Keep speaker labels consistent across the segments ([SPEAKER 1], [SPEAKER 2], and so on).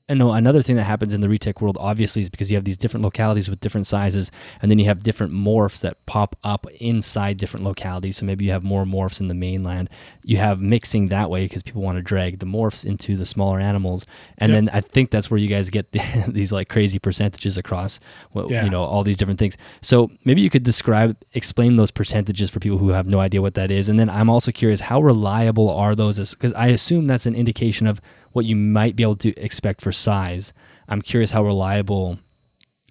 [SPEAKER 1] And no, another thing that happens in the retic world, obviously, is because you have these different localities with different sizes, and then you have different morphs that pop up inside different localities. So maybe you have more morphs in the mainland. You have mixing that way because people want to drag the morphs into the smaller animals, and
[SPEAKER 2] Yep.
[SPEAKER 1] then I think that's where you guys get these like crazy percentages across, well,
[SPEAKER 2] Yeah.
[SPEAKER 1] all these different things. So maybe you could explain those percentages for people who have no idea what that is, and then I'm also curious, how reliable are those? Because I assume that's an indication of what you might be able to expect for size. I'm curious how reliable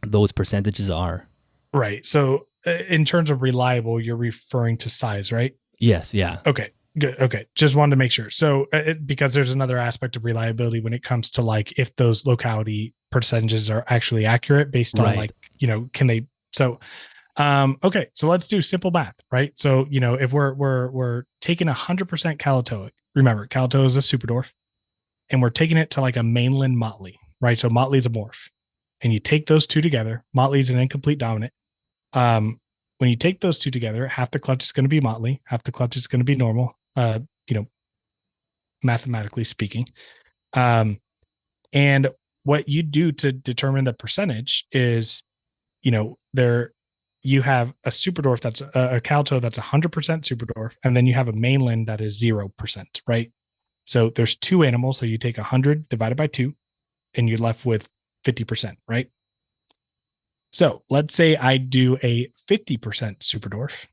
[SPEAKER 1] those percentages are.
[SPEAKER 2] Right. So in terms of reliable, you're referring to size, right?
[SPEAKER 1] Yes, yeah.
[SPEAKER 2] Okay. Good. Okay. Just wanted to make sure. So because there's another aspect of reliability when it comes to like if those locality percentages are actually accurate based on
[SPEAKER 1] Right.
[SPEAKER 2] like, can they so okay, so let's do simple math, right? So, if we're taking 100% Calatoic, remember Calatoa is a super dwarf, and we're taking it to like a mainland Motley, right? So Motley is a morph, and you take those two together. Motley is an incomplete dominant. When you take those two together, half the clutch is going to be Motley, half the clutch is going to be normal. You know, mathematically speaking. And what you do to determine the percentage is, there you have a super dwarf that's a Calto that's 100% super dwarf, and then you have a mainland that is 0%, right? So there's two animals. So you take 100 divided by two, and you're left with 50%, right? So let's say I do a 50% super dwarf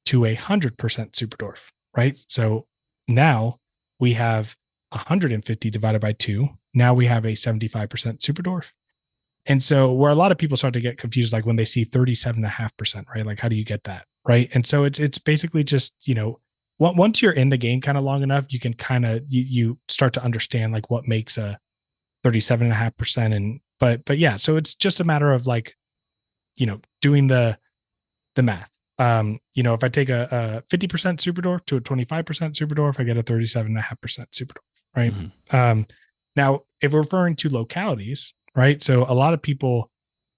[SPEAKER 2] to a 100% super dwarf, right? So now we have 150 divided by two. Now we have a 75% super dwarf. And so where a lot of people start to get confused, like when they see 37.5%, right? Like, how do you get that? Right. And so it's basically just, once you're in the game kind of long enough, you can kind of, you start to understand like what makes a 37.5%. But yeah, so it's just a matter of like, doing the math. If I take a 50% super dwarf to a 25% super dwarf, I get a 37.5% super dwarf, right? Now, if we're referring to localities, right? So a lot of people,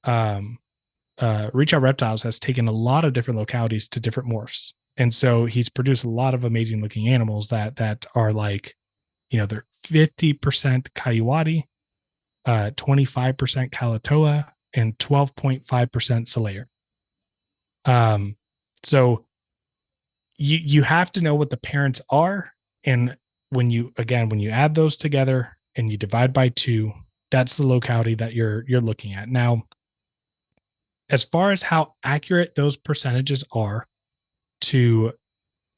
[SPEAKER 2] Reach Out Reptiles has taken a lot of different localities to different morphs. And so he's produced a lot of amazing looking animals that are like, they're 50% Kayuwadi, 25% Kalatoa, and 12.5% Solaire. So you have to know what the parents are, and when you add those together and you divide by two, that's the locality that you're looking at. Now, as far as how accurate those percentages are to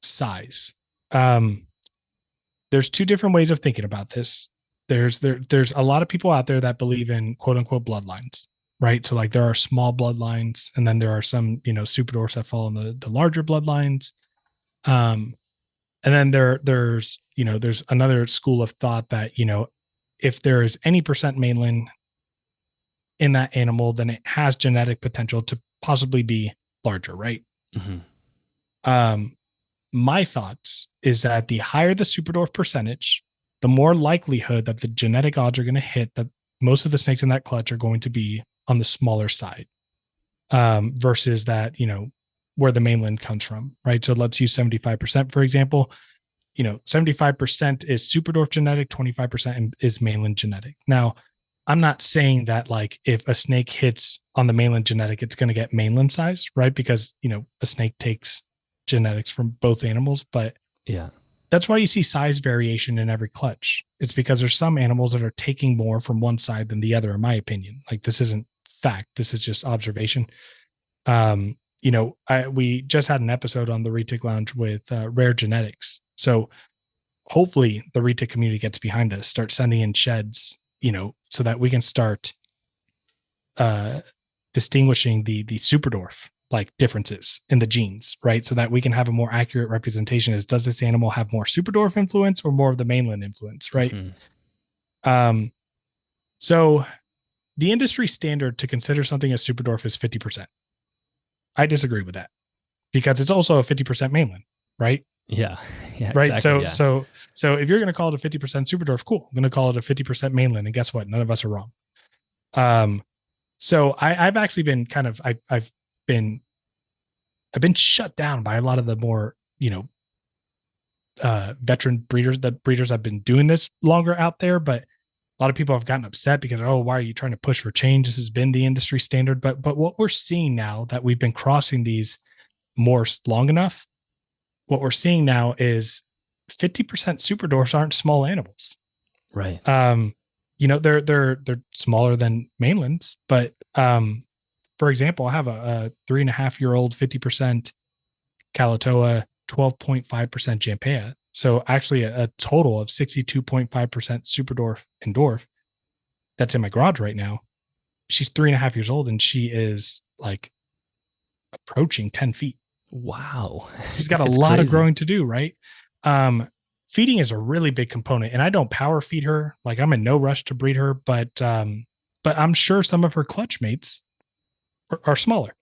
[SPEAKER 2] size, there's two different ways of thinking about this. There's a lot of people out there that believe in quote unquote bloodlines, right? So like there are small bloodlines, and then there are some, super dwarfs that fall in the larger bloodlines. And then there's another school of thought that, if there is any percent mainland in that animal, then it has genetic potential to possibly be larger, right? My thoughts is that the higher the super dwarf percentage, the more likelihood that the genetic odds are going to hit that most of the snakes in that clutch are going to be on the smaller side, versus that, where the mainland comes from, right? So let's use 75%, for example. 75% is super dwarf genetic, 25% is mainland genetic. Now, I'm not saying that like if a snake hits on the mainland genetic, it's going to get mainland size, right? Because, a snake takes genetics from both animals, but
[SPEAKER 1] yeah,
[SPEAKER 2] that's why you see size variation in every clutch. It's because there's some animals that are taking more from one side than the other, in my opinion. Like this isn't fact. This is just observation. We just had an episode on the Retic Lounge with Rare Genetics. So hopefully the Retic community gets behind us, start sending in sheds, so that we can start distinguishing the super dwarf like differences in the genes, right? So that we can have a more accurate representation is, does this animal have more super dwarf influence or more of the mainland influence, right? So the industry standard to consider something a super dwarf is 50%. I disagree with that because it's also a 50% mainland, right?
[SPEAKER 1] Yeah. Yeah.
[SPEAKER 2] Right.
[SPEAKER 1] Exactly. Yeah.
[SPEAKER 2] So if you're going to call it a 50% super dwarf, cool. I'm going to call it a 50% mainland. And guess what? None of us are wrong. So I've actually been kind of, I've been shut down by a lot of the more, veteran breeders, the breeders have been doing this longer out there, but A lot of people have gotten upset because, oh, why are you trying to push for change? This has been the industry standard. But what we're seeing now that we've been crossing these morphs long enough, what we're seeing now is 50% super dwarfs aren't small animals.
[SPEAKER 1] Right.
[SPEAKER 2] They're smaller than mainlands, but for example, I have a 3.5-year-old 50% Kalatoa, 12.5% Jampea. So actually a total of 62.5% super dwarf and dwarf that's in my garage right now. She's 3.5 years old and she is like approaching 10 feet.
[SPEAKER 1] Wow.
[SPEAKER 2] She's got a lot of growing to do, right? Feeding is a really big component, and I don't power feed her. Like I'm in no rush to breed her, but I'm sure some of her clutch mates are smaller.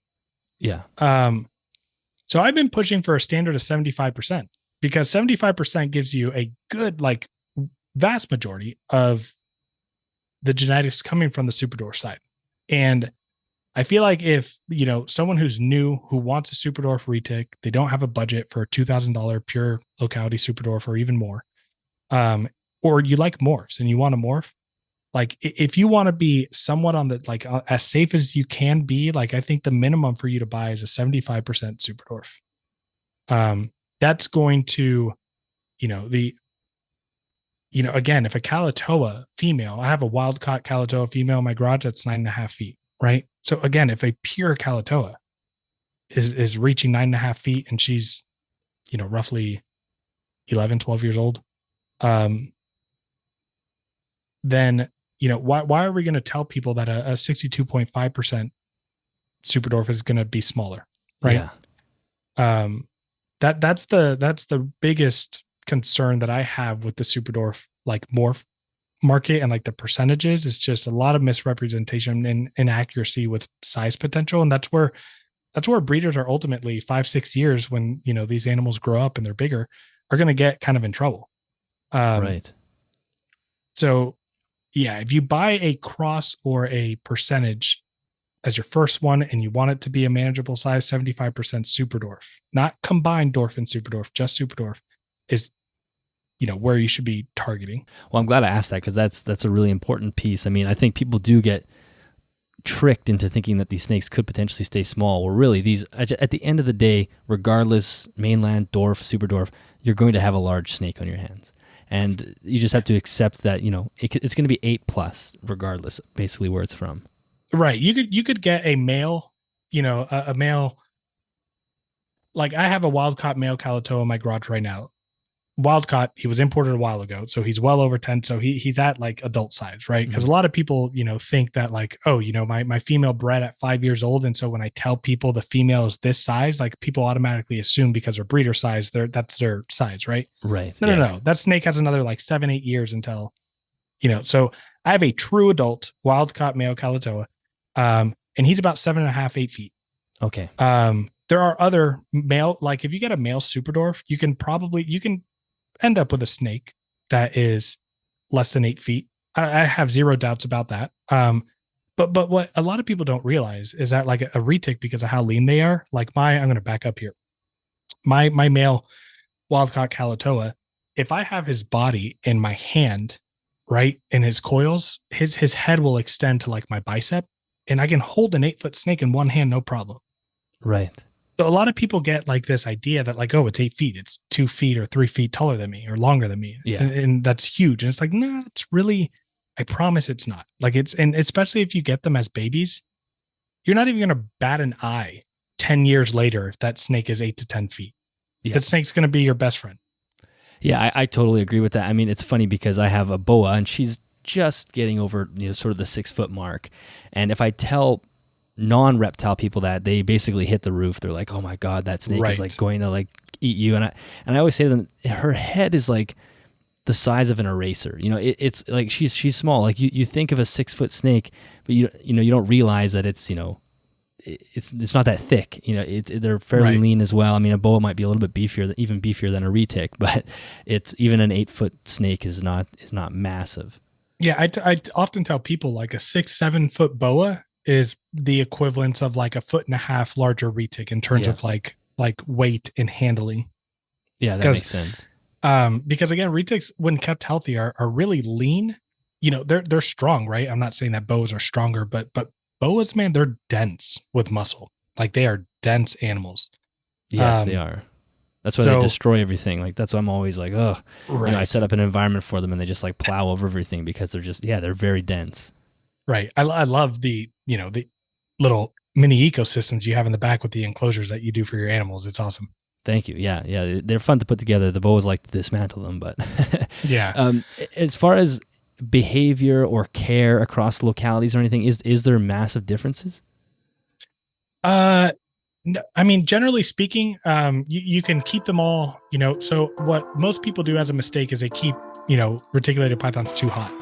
[SPEAKER 1] Yeah.
[SPEAKER 2] So I've been pushing for a standard of 75% because 75% gives you a good, like vast majority of the genetics coming from the super dwarf side. And I feel like if, someone who's new, who wants a super dwarf retic, they don't have a budget for a $2,000 pure locality super dwarf or even more, or you like morphs and you want to morph, like if you want to be somewhat on the, like as safe as you can be, like I think the minimum for you to buy is a 75% super dwarf. That's going to, again, if a Kalatoa female, I have a wild caught Kalatoa female in my garage that's 9.5 feet, right? So again, if a pure Kalatoa is reaching 9.5 feet and she's, roughly 11, 12 years old, then, why are we going to tell people that a 62.5% super dwarf is going to be smaller, right? Yeah. That's the biggest concern that I have with the super dwarf, like morph market and like the percentages, is just a lot of misrepresentation and inaccuracy with size potential. And that's where breeders are ultimately 5-6 years when, these animals grow up and they're bigger, are going to get kind of in trouble.
[SPEAKER 1] Right.
[SPEAKER 2] So yeah, if you buy a cross or a percentage as your first one and you want it to be a manageable size, 75% super dwarf, not combined dwarf and super dwarf, just super dwarf is, where you should be targeting.
[SPEAKER 1] Well, I'm glad I asked that because that's a really important piece. I mean, I think people do get tricked into thinking that these snakes could potentially stay small. Well, really, these, at the end of the day, regardless, mainland, dwarf, super dwarf, you're going to have a large snake on your hands. And you just have to accept that, it's going to be 8+ regardless, basically where it's from.
[SPEAKER 2] Right. You could get a male, a male, like I have a wild caught male Kalatoa in my garage right now. Wild caught, he was imported a while ago, so he's well over 10. So he's at like adult size, right? Because a lot of people, think that like, oh, my female bred at 5 years old, and so when I tell people the female is this size, like people automatically assume because they're breeder size, that's their size, right?
[SPEAKER 1] Right.
[SPEAKER 2] No. That snake has another like 7-8 years until, So I have a true adult wild caught male Kalatoa, and he's about 7.5, 8 feet.
[SPEAKER 1] Okay.
[SPEAKER 2] There are other male, like if you get a male super dwarf, you can end up with a snake that is less than 8 feet. I have zero doubts about that. But what a lot of people don't realize is that like a retic, because of how lean they are, like I'm going to back up here. My male wild-caught Kalatoa, if I have his body in my hand, right, in his coils, his head will extend to like my bicep, and I can hold an 8-foot snake in one hand, no problem.
[SPEAKER 1] Right.
[SPEAKER 2] So a lot of people get like this idea that like, oh, it's 8 feet. It's 2 feet or 3 feet taller than me or longer than me.
[SPEAKER 1] Yeah.
[SPEAKER 2] And that's huge. And it's like, no, it's really, I promise it's not. Like and especially if you get them as babies, you're not even going to bat an eye 10 years later if that snake is 8 to 10 feet. Yeah. That snake's going to be your best friend.
[SPEAKER 1] Yeah, I totally agree with that. I mean, it's funny because I have a boa and she's just getting over, sort of the 6-foot mark. And if I tell non-reptile people that, they basically hit the roof. They're like, oh my God, that snake is like going to like eat you. And I always say to them, her head is like the size of an eraser. It's like she's small. Like you think of a 6-foot snake, but you don't realize that it's, it's not that thick. They're fairly lean as well. I mean, a boa might be a little bit even beefier than a retic, but it's even an 8-foot snake is not massive.
[SPEAKER 2] Yeah. I often tell people like a 6-7 foot boa is the equivalent of like a 1.5 foot larger retic in terms of like weight and handling.
[SPEAKER 1] Yeah, that makes sense.
[SPEAKER 2] Because again, retics when kept healthy are really lean, they're strong, right? I'm not saying that boas are stronger, but boas, man, they're dense with muscle. Like they are dense animals.
[SPEAKER 1] Yes, they are. That's why they destroy everything. Like that's why I'm always like, oh,
[SPEAKER 2] right.
[SPEAKER 1] I set up an environment for them and they just like plow over everything because they're very dense.
[SPEAKER 2] Right. I love the little mini ecosystems you have in the back with the enclosures that you do for your animals. It's awesome.
[SPEAKER 1] Thank you. Yeah, they're fun to put together. The boas like to dismantle them, but
[SPEAKER 2] yeah.
[SPEAKER 1] As far as behavior or care across localities or anything, is there massive differences?
[SPEAKER 2] No, I mean, generally speaking, you can keep them all. So what most people do as a mistake is they keep reticulated pythons too hot,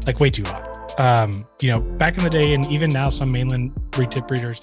[SPEAKER 2] like way too hot. Back in the day, and even now, some mainland retic breeders,